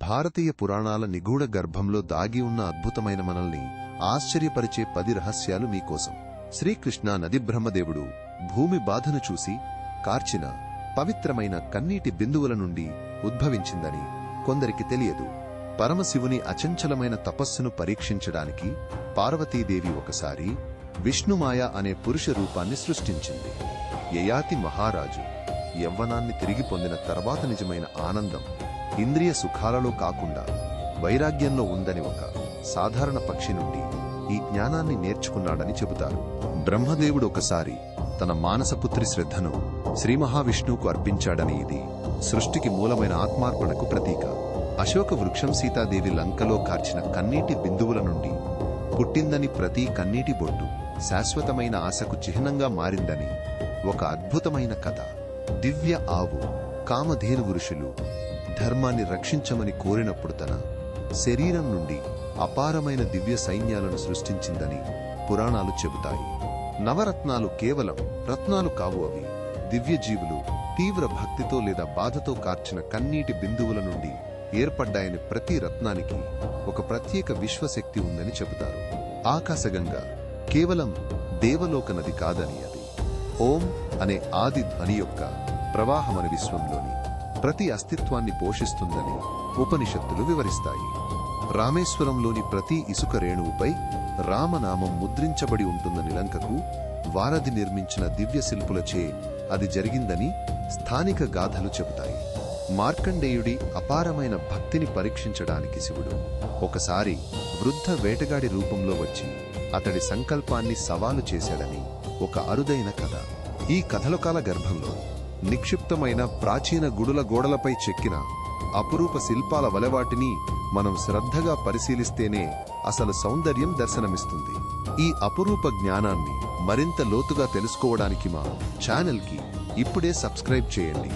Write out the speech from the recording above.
భారతీయ పురాణాల నిగూఢ గర్భంలో దాగి ఉన్న అద్భుతమైన మనల్ని ఆశ్చర్యపరిచే 10 రహస్యాలు మీకోసం. శ్రీకృష్ణ నది బ్రహ్మదేవుడు భూమి బాధను చూసి కార్చిన పవిత్రమైన కన్నీటి బిందువుల నుండి ఉద్భవించిందని కొందరికి తెలియదు. పరమశివుని అచంచలమైన తపస్సును పరీక్షించడానికి పార్వతీదేవి ఒకసారి విష్ణుమాయ అనే పురుష రూపాన్ని సృష్టించింది. యయాతి మహారాజు యవ్వనాన్ని తిరిగి పొందిన తర్వాత నిజమైన ఆనందం ఇంద్రియ సుఖాలలో కాకుండా వైరాగ్యంలో ఉందని ఒక సాధారణ పక్షి నుండి ఈ జ్ఞానాన్ని నేర్చుకున్నాడని చెబుతారు. బ్రహ్మదేవుడు ఒకసారి తన మానసపుత్రి శ్రద్ధను శ్రీ మహావిష్ణువుకు అర్పించాడని, ఇది సృష్టికి మూలమైన ఆత్మార్పణకు ప్రతీక. అశోక వృక్షం సీతాదేవి లంకలో కార్చిన కన్నీటి బిందువుల నుండి పుట్టిందని, ప్రతి కన్నీటి బొట్టు శాశ్వతమైన ఆశకు చిహ్నంగా మారిందని ఒక అద్భుతమైన కథ. దివ్య ఆవు కామధేను ఋషులు ధర్మాన్ని రక్షించమని కోరినప్పుడు తన శరీరం నుండి అపారమైన దివ్య సైన్యాలను సృష్టించిందని పురాణాలు చెబుతాయి. నవరత్నాలు కేవలం రత్నాలు కావు, అవి దివ్యజీవులు తీవ్ర భక్తితో లేదా బాధతో కార్చిన కన్నీటి బిందువుల నుండి ఏర్పడ్డాయని. ప్రతి రత్నానికి ఒక ప్రత్యేక విశ్వశక్తి ఉందని చెబుతారు. ఆకాశగంగా కేవలం దేవలోక నది కాదని, అది ఓం అనే ఆది ధ్వని యొక్క ప్రవాహమని, విశ్వంలోని ప్రతి అస్తిత్వాన్ని పోషిస్తుందని ఉపనిషత్తులు వివరిస్తాయి. రామేశ్వరంలోని ప్రతి ఇసుక రేణువుపై రామనామం ముద్రించబడి ఉంటుందని, లంకకు వారధి నిర్మించిన దివ్య శిల్పులచే అది జరిగిందని స్థానిక గాథలు చెబుతాయి. మార్కండేయుడి అపారమైన భక్తిని పరీక్షించడానికి శివుడు ఒకసారి వృద్ధ వేటగాడి రూపంలో వచ్చి అతడి సంకల్పాన్ని సవాలు చేశాడని ఒక అరుదైన కథ. ఈ కథలకాల గర్భంలో నిక్షిప్తమైన ప్రాచీన గుడుల గోడలపై చెక్కిన అపురూప శిల్పాల వలెవాటిని మనం శ్రద్ధగా పరిశీలిస్తేనే అసలు సౌందర్యం దర్శనమిస్తుంది. ఈ అపురూప జ్ఞానాన్ని మరింత లోతుగా తెలుసుకోవడానికి మా ఛానల్కి ఇప్పుడే సబ్స్క్రైబ్ చేయండి.